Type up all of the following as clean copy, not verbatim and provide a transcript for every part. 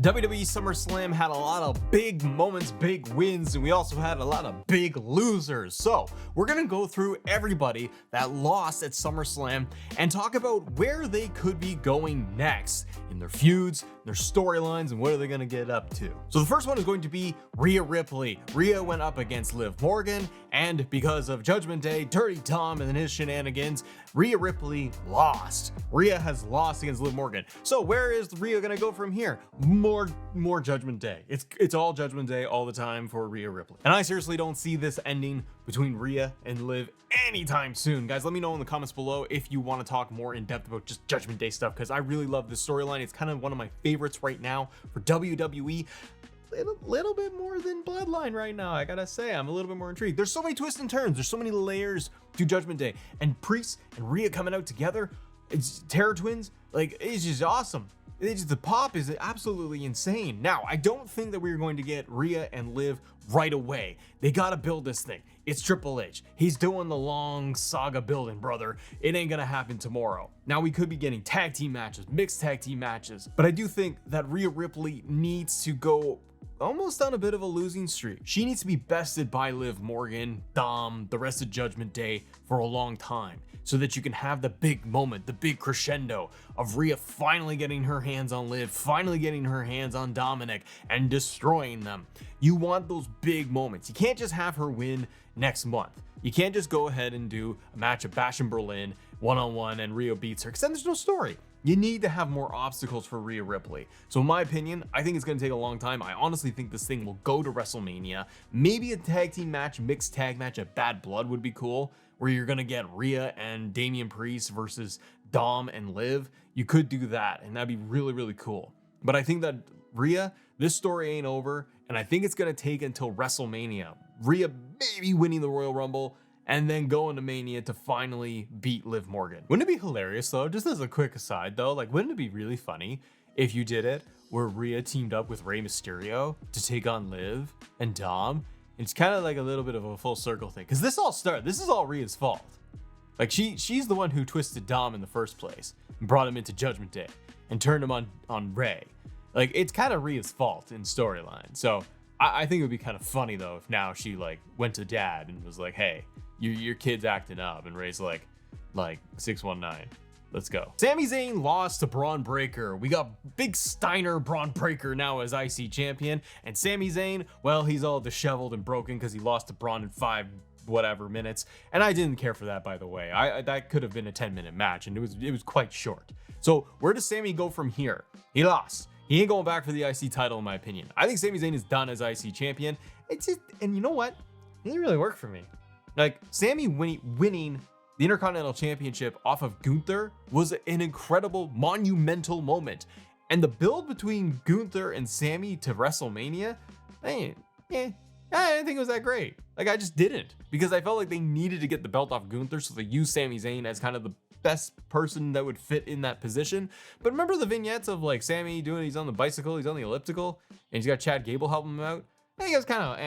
WWE SummerSlam had a lot of big moments, big wins, and we also had a lot of big losers. So we're gonna go through everybody that lost at SummerSlam and talk about where they could be going next in their feuds, their storylines, and what are they gonna get up to. So the first one is going to be Rhea Ripley. Rhea went up against Liv Morgan, and because of Judgment Day, Dirty Tom, and his shenanigans, Rhea Ripley lost. Rhea has lost against Liv Morgan. So where is Rhea gonna go from here? More Judgment Day. It's all Judgment Day all the time for Rhea Ripley. And I seriously don't see this ending between Rhea and Liv anytime soon. Guys, let me know in the comments below if you want to talk more in depth about just Judgment Day stuff, because I really love this storyline. It's kind of one of my favorites right now for WWE. Little bit more than Bloodline right now, I gotta say. I'm a little bit more intrigued. There's so many twists and turns. There's so many layers to Judgment Day. And Priest and Rhea coming out together, it's Terror Twins, like, it's just awesome. The pop is absolutely insane. Now, I don't think that we're going to get Rhea and Liv right away. They gotta build this thing. It's Triple H. He's doing the long saga building, brother. It ain't gonna happen tomorrow. Now, we could be getting tag team matches, mixed tag team matches, but I do think that Rhea Ripley needs to go almost on a bit of a losing streak. She needs to be bested by Liv Morgan, Dom, the rest of Judgment Day for a long time, so that you can have the big moment, the big crescendo of Rhea finally getting her hands on Liv, finally getting her hands on Dominic and destroying them. You want those big moments. You can't just have her win next month. You can't just go ahead and do a match of Bash in Berlin one-on-one and Rhea beats her, because then there's no story. You need to have more obstacles for Rhea Ripley. So in my opinion, I think it's going to take a long time. I honestly think this thing will go to WrestleMania. Maybe a tag team match, mixed tag match at Bad Blood would be cool, where you're going to get Rhea and Damian Priest versus Dom and Liv. You could do that, and that'd be really, really cool. But I think that Rhea, this story ain't over, and I think it's going to take until WrestleMania. Rhea maybe winning the Royal Rumble, and then going to Mania to finally beat Liv Morgan. Wouldn't it be hilarious though? Just as a quick aside though, like, wouldn't it be really funny if you did it where Rhea teamed up with Rey Mysterio to take on Liv and Dom? It's kind of like a little bit of a full circle thing, because this is all Rhea's fault. Like, she's the one who twisted Dom in the first place and brought him into Judgment Day and turned him on Rey. Like, it's kind of Rhea's fault in storyline. So I think it would be kind of funny though if now she like went to Dad and was like, hey, your kid's acting up, and Ray's like 619. Let's go. Sami Zayn lost to Braun Breaker. We got Big Steiner Braun Breaker now as IC champion, and Sami Zayn, well, he's all disheveled and broken because he lost to Braun in 5 whatever minutes, and I didn't care for that, by the way. That could have been a 10-minute match, and it was quite short. So where does Sami go from here? He lost. He ain't going back for the IC title, in my opinion. I think Sami Zayn is done as IC champion. It's just, and you know what? It didn't really work for me. Like, Sami winning the Intercontinental Championship off of Gunther was an incredible, monumental moment. And the build between Gunther and Sami to WrestleMania, I didn't think it was that great. Like, I just didn't. Because I felt like they needed to get the belt off Gunther, so they used Sami Zayn as kind of the best person that would fit in that position. But remember the vignettes of like Sami he's on the bicycle, he's on the elliptical, and he's got Chad Gable helping him out? I think it was kind of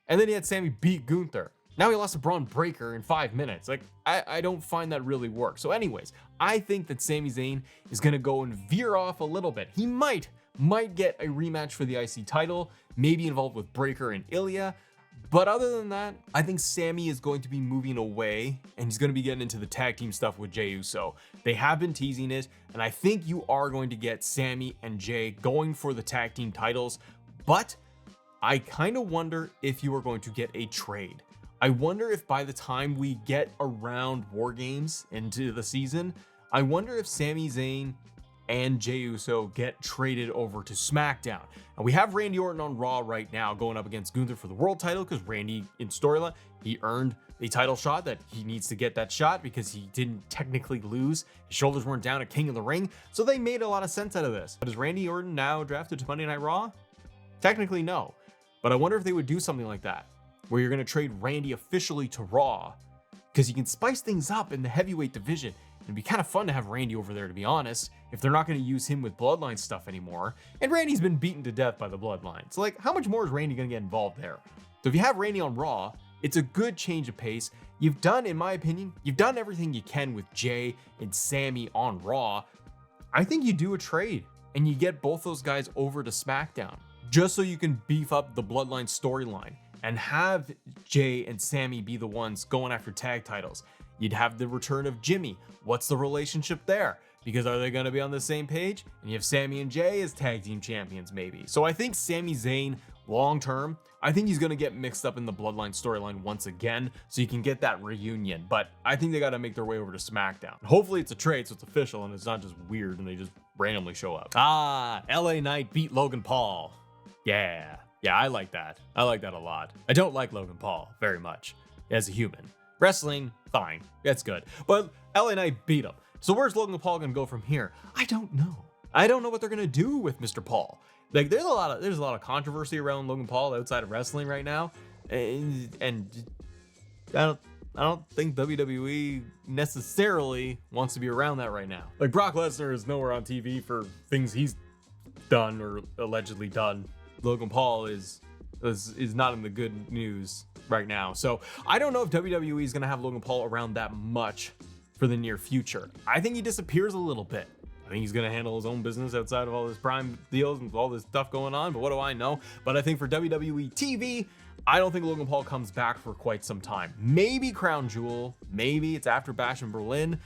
And then he had Sami beat Gunther. Now he lost to Braun Breaker in 5 minutes. Like, I don't find that really work. So anyways, I think that Sami Zayn is going to go and veer off a little bit. He might get a rematch for the IC title, maybe involved with Breaker and Ilya. But other than that, I think Sami is going to be moving away, and he's going to be getting into the tag team stuff with Jey Uso. They have been teasing it, and I think you are going to get Sami and Jey going for the tag team titles. But I kind of wonder if you are going to get a trade. I wonder if by the time we get around War Games into the season, I wonder if Sami Zayn and Jey Uso get traded over to SmackDown. And we have Randy Orton on Raw right now going up against Gunther for the world title, because Randy, in storyline, he earned a title shot that he needs to get that shot because he didn't technically lose. His shoulders weren't down at King of the Ring. So they made a lot of sense out of this. But is Randy Orton now drafted to Monday Night Raw? Technically, no. But I wonder if they would do something like that, where you're going to trade Randy officially to Raw, because you can spice things up in the heavyweight division. It'd be kind of fun to have Randy over there, to be honest, if they're not going to use him with Bloodline stuff anymore. And Randy's been beaten to death by the Bloodline. So, like, how much more is Randy going to get involved there? So if you have Randy on Raw, it's a good change of pace. You've done, in my opinion, you've done everything you can with Jey and Sami on Raw. I think you do a trade. and you get both those guys over to SmackDown just so you can beef up the Bloodline storyline and have Jay and Sammy be the ones going after tag titles. You'd have the return of Jimmy. What's the relationship there? Because are they going to be on the same page? And you have Sammy and Jay as tag team champions maybe. So I think Sami Zayn, long term, I think he's going to get mixed up in the Bloodline storyline once again, so you can get that reunion. But I think they got to make their way over to SmackDown. Hopefully it's a trade, so it's official and it's not just weird and they just randomly show up. LA Knight beat Logan Paul. Yeah, I like that. I like that a lot. I don't like Logan Paul very much as a human. Wrestling, fine, that's good. But LA Knight beat him. So where's Logan Paul gonna go from here? I don't know. I don't know what they're gonna do with Mr. Paul. Like there's a lot of controversy around Logan Paul outside of wrestling right now, and I don't think WWE necessarily wants to be around that right now. Like Brock Lesnar is nowhere on TV for things he's done or allegedly done. Logan Paul is not in the good news right now. So I don't know if WWE is gonna have Logan Paul around that much for the near future. I think he disappears a little bit. I think he's going to handle his own business outside of all this Prime deals and all this stuff going on, but what do I know? But I think for WWE TV, I don't think Logan Paul comes back for quite some time. Maybe Crown Jewel, maybe it's after Bash in Berlin.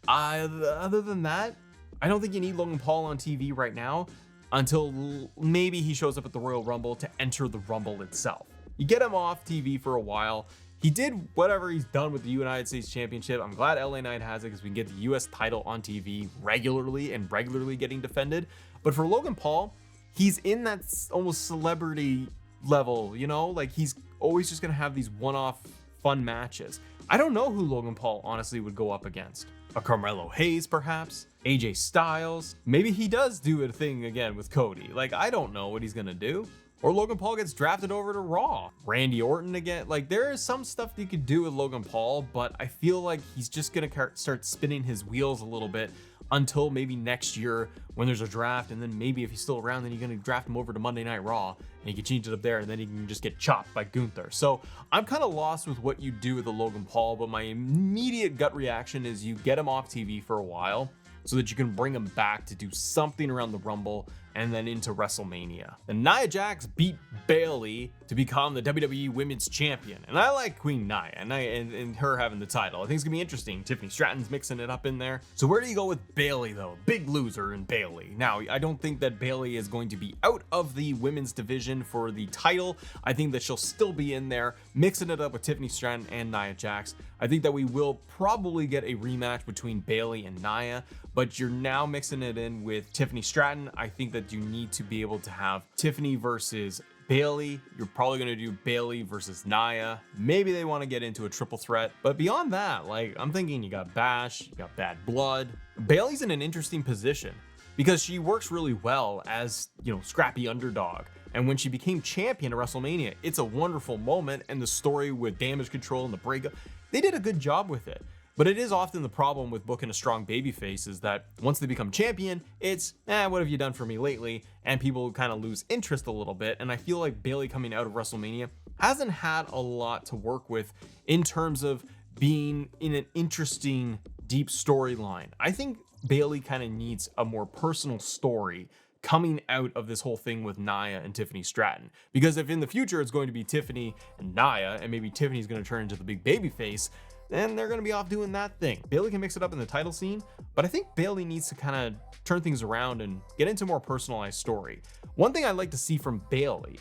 Other than that, I don't think you need Logan Paul on TV right now until maybe he shows up at the Royal Rumble to enter the Rumble itself. You get him off TV for a while. He did whatever he's done with the United States Championship. I'm glad LA Knight has it because we can get the US title on TV regularly getting defended. But for Logan Paul, he's in that almost celebrity level, you know? Like he's always just going to have these one-off fun matches. I don't know who Logan Paul honestly would go up against. A Carmelo Hayes, perhaps? AJ Styles? Maybe he does do a thing again with Cody. Like, I don't know what he's going to do. Or Logan Paul gets drafted over to Raw. Randy Orton again. Like there is some stuff that you could do with Logan Paul, but I feel like he's just gonna start spinning his wheels a little bit until maybe next year when there's a draft, and then maybe if he's still around, then you're gonna draft him over to Monday Night Raw and you can change it up there, and then he can just get chopped by Gunther. So I'm kind of lost with what you do with the Logan Paul, but my immediate gut reaction is you get him off TV for a while so that you can bring him back to do something around the Rumble and then into WrestleMania. And Nia Jax beat Bayley to become the WWE Women's Champion. And I like Queen Nia and her having the title. I think it's gonna be interesting. Tiffany Stratton's mixing it up in there. So where do you go with Bayley though? Big loser in Bayley. Now, I don't think that Bayley is going to be out of the women's division for the title. I think that she'll still be in there, mixing it up with Tiffany Stratton and Nia Jax. I think that we will probably get a rematch between Bayley and Nia, but you're now mixing it in with Tiffany Stratton. I think that you need to be able to have Tiffany versus Bayley. You're probably going to do Bayley versus Nia. Maybe they want to get into a triple threat, but beyond that, like I'm thinking you got Bash, you got Bad Blood. Bayley's in an interesting position because she works really well as, you know, scrappy underdog. And when she became champion at WrestleMania, it's a wonderful moment, and the story with Damage Control and the breakup, they did a good job with it. But it is often the problem with booking a strong babyface is that once they become champion, it's, what have you done for me lately? And people kind of lose interest a little bit. And I feel like Bayley coming out of WrestleMania hasn't had a lot to work with in terms of being in an interesting, deep storyline. I think Bayley kind of needs a more personal story coming out of this whole thing with Nia and Tiffany Stratton. Because if in the future it's going to be Tiffany and Nia, and maybe Tiffany's going to turn into the big babyface, then they're going to be off doing that thing. Bayley can mix it up in the title scene, but I think Bayley needs to kind of turn things around and get into a more personalized story. One thing I'd like to see from Bayley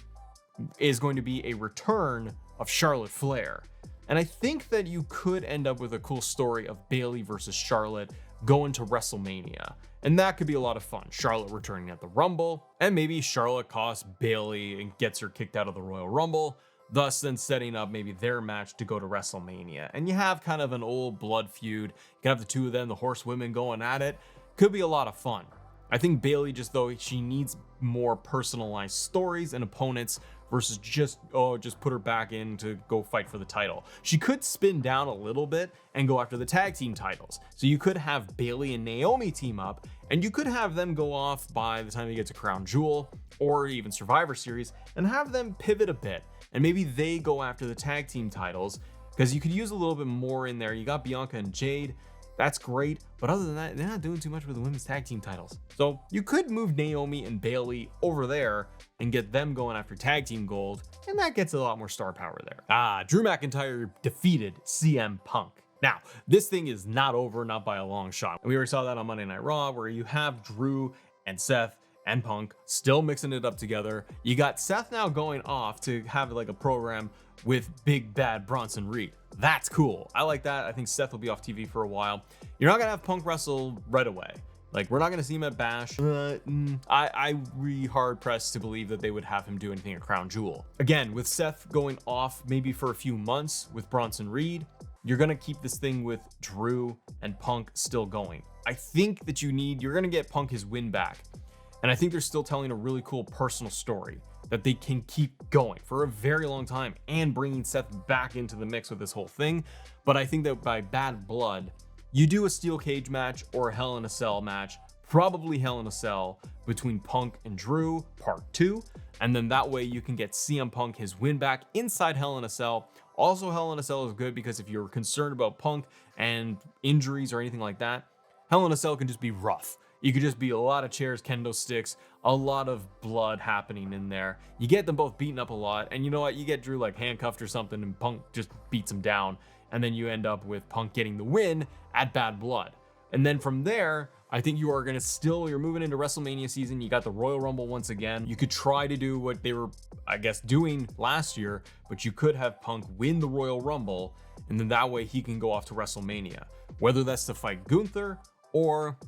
is going to be a return of Charlotte Flair. And I think that you could end up with a cool story of Bayley versus Charlotte going to WrestleMania. And that could be a lot of fun. Charlotte returning at the Rumble, and maybe Charlotte costs Bayley and gets her kicked out of the Royal Rumble, thus then setting up maybe their match to go to WrestleMania. And you have kind of an old blood feud. You can have the two of them, the horsewomen, going at it. Could be a lot of fun. I think Bayley, just though she needs more personalized stories and opponents versus just put her back in to go fight for the title. She could spin down a little bit and go after the tag team titles. So you could have Bayley and Naomi team up, and you could have them go off by the time they get to Crown Jewel or even Survivor Series and have them pivot a bit. And maybe they go after the tag team titles because you could use a little bit more in there. You got Bianca and Jade. That's great, but other than that, they're not doing too much with the women's tag team titles. So you could move Naomi and Bayley over there and get them going after tag team gold, and that gets a lot more star power there. Drew McIntyre defeated CM Punk. Now, this thing is not over, not by a long shot. And we already saw that on Monday Night Raw, where you have Drew and Seth and Punk still mixing it up together. You got Seth now going off to have like a program with Big Bad Bronson Reed. That's cool. I like that. I think Seth will be off TV for a while. You're not gonna have Punk wrestle right away. Like, we're not gonna see him at Bash. I really hard pressed to believe that they would have him do anything at Crown Jewel. Again, with Seth going off maybe for a few months with Bronson Reed, you're gonna keep this thing with Drew and Punk still going. I think that you're gonna get Punk his win back. And I think they're still telling a really cool personal story that they can keep going for a very long time and bringing Seth back into the mix with this whole thing. But I think that by Bad Blood, you do a steel cage match or a Hell in a Cell match, probably Hell in a Cell between Punk and Drew, part 2. And then that way you can get CM Punk his win back inside Hell in a Cell. Also, Hell in a Cell is good because if you're concerned about Punk and injuries or anything like that, Hell in a Cell can just be rough. You could just be a lot of chairs, kendo sticks, a lot of blood happening in there. You get them both beaten up a lot, and you know what? You get Drew like handcuffed or something, and Punk just beats him down, and then you end up with Punk getting the win at Bad Blood. And then from there, I think you are going to you're moving into WrestleMania season. You got the Royal Rumble once again. You could try to do what they were, I guess, doing last year, but you could have Punk win the Royal Rumble, and then that way he can go off to WrestleMania. Whether that's to fight Gunther or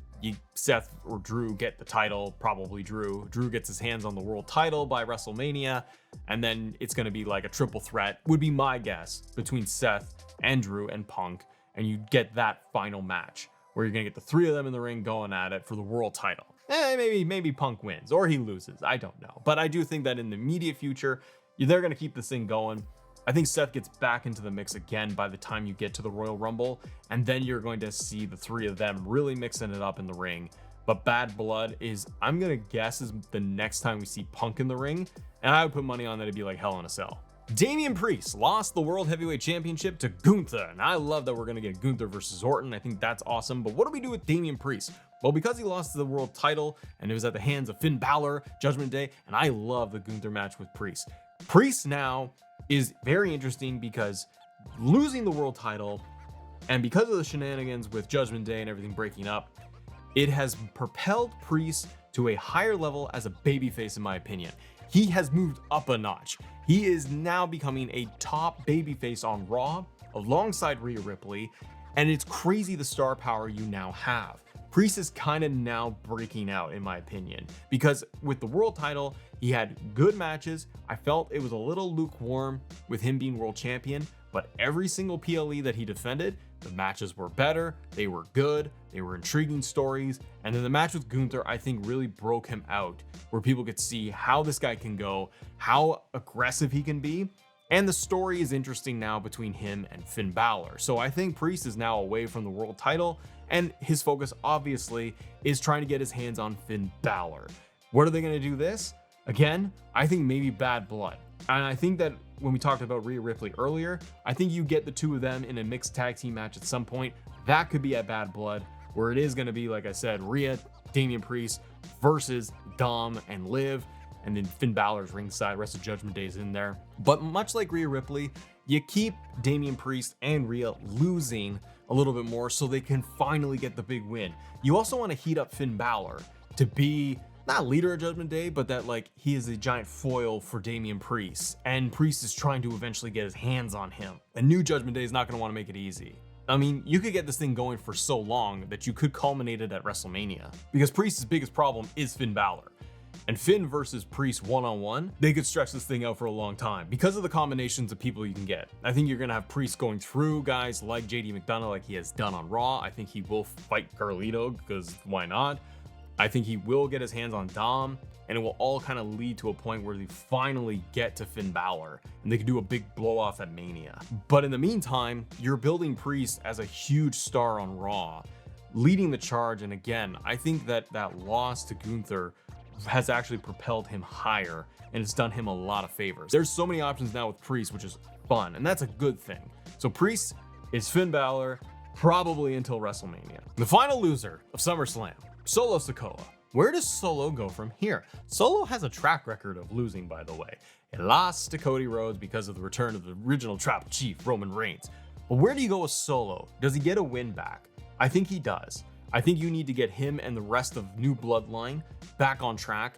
Seth or Drew get the title, probably Drew. Drew gets his hands on the world title by WrestleMania, and then it's going to be like a triple threat, would be my guess, between Seth and Drew and Punk, and you get that final match where you're going to get the three of them in the ring going at it for the world title. Maybe Punk wins or he loses. I don't know. But I do think that in the immediate future, they're going to keep this thing going. I think Seth gets back into the mix again by the time you get to the Royal Rumble, and then you're going to see the three of them really mixing it up in the ring. But Bad Blood is, I'm going to guess, is the next time we see Punk in the ring, and I would put money on that it'd be like Hell in a Cell. Damian Priest lost the World Heavyweight Championship to Gunther, and I love that we're going to get Gunther versus Orton. I think that's awesome, but what do we do with Damian Priest? Well, because he lost the world title, and it was at the hands of Finn Balor, Judgment Day, and I love the Gunther match with Priest. Priest now is very interesting because losing the world title and because of the shenanigans with Judgment Day and everything breaking up, it has propelled Priest to a higher level as a babyface, in my opinion. He has moved up a notch. He is now becoming a top babyface on Raw alongside Rhea Ripley, and it's crazy the star power you now have. Priest is kind of now breaking out, in my opinion, because with the world title, he had good matches. I felt it was a little lukewarm with him being world champion, but every single PLE that he defended, the matches were better, they were good, they were intriguing stories, and then the match with Gunther, I think, really broke him out, where people could see how this guy can go, how aggressive he can be, and the story is interesting now between him and Finn Balor. So I think Priest is now away from the world title, and his focus obviously is trying to get his hands on Finn Balor. What are they going to do this? Again, I think maybe Bad Blood. And I think that when we talked about Rhea Ripley earlier, I think you get the two of them in a mixed tag team match at some point. That could be at Bad Blood, where it is going to be, like I said, Rhea, Damian Priest versus Dom and Liv, and then Finn Balor's ringside, rest of Judgment Day is in there. But much like Rhea Ripley, you keep Damian Priest and Rhea losing a little bit more so they can finally get the big win. You also want to heat up Finn Balor to be not leader of Judgment Day, but that like he is a giant foil for Damian Priest, and Priest is trying to eventually get his hands on him. A new Judgment Day is not going to want to make it easy. I mean, you could get this thing going for so long that you could culminate it at WrestleMania, because Priest's biggest problem is Finn Balor. And Finn versus Priest one-on-one, they could stretch this thing out for a long time because of the combinations of people you can get. I think you're going to have Priest going through guys like JD McDonough, like he has done on Raw. I think he will fight Carlito, because why not? I think he will get his hands on Dom, and it will all kind of lead to a point where they finally get to Finn Balor, and they can do a big blow off at Mania. But in the meantime, you're building Priest as a huge star on Raw, leading the charge. And again, I think that that loss to Gunther has actually propelled him higher, and it's done him a lot of favors. There's so many options now with Priest, which is fun, and that's a good thing. So Priest is Finn Balor, probably until WrestleMania. The final loser of SummerSlam, Solo Sikoa. Where does Solo go from here? Solo has a track record of losing, by the way. He lost to Cody Rhodes because of the return of the original Tribal Chief, Roman Reigns. But where do you go with Solo? Does he get a win back? I think he does. I think you need to get him and the rest of New Bloodline back on track.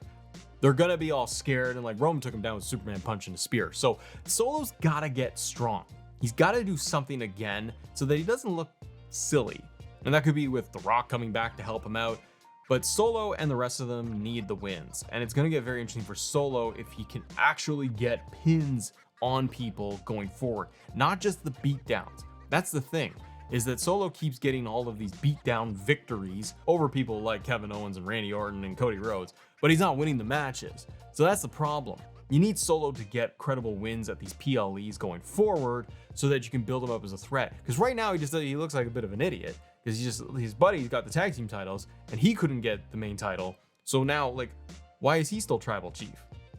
They're gonna be all scared, and like Roman took him down with Superman punch and a spear. So Solo's gotta get strong. He's gotta do something again so that he doesn't look silly. And that could be with The Rock coming back to help him out. But Solo and the rest of them need the wins. And it's gonna get very interesting for Solo if he can actually get pins on people going forward, not just the beatdowns. That's the thing, is that Solo keeps getting all of these beatdown victories over people like Kevin Owens and Randy Orton and Cody Rhodes, but he's not winning the matches. So that's the problem. You need Solo to get credible wins at these PLEs going forward so that you can build him up as a threat. Because right now he looks like a bit of an idiot because his buddy's got the tag team titles and he couldn't get the main title. So now, like, why is he still Tribal Chief?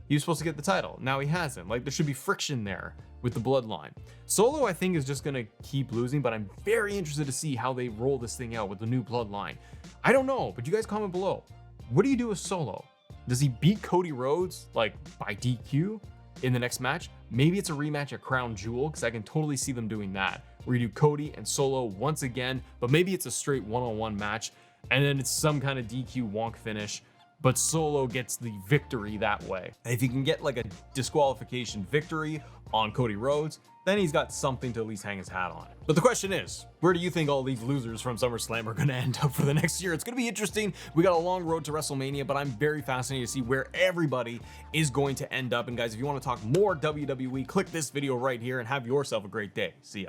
He was supposed to get the title. Now he hasn't. Like, there should be friction there with the bloodline. Solo, I think, is just gonna keep losing, but I'm very interested to see how they roll this thing out with the new bloodline. I don't know, but you guys comment below. What do you do with Solo? Does he beat Cody Rhodes, like, by DQ in the next match? Maybe it's a rematch at Crown Jewel, because I can totally see them doing that, where you do Cody and Solo once again, but maybe it's a straight one-on-one match, and then it's some kind of DQ wonk finish, but Solo gets the victory that way. And if he can get like a disqualification victory on Cody Rhodes, then he's got something to at least hang his hat on. But the question is, where do you think all these losers from SummerSlam are gonna end up for the next year? It's gonna be interesting. We got a long road to WrestleMania, but I'm very fascinated to see where everybody is going to end up. And guys, if you want to talk more WWE, click this video right here and have yourself a great day. See ya.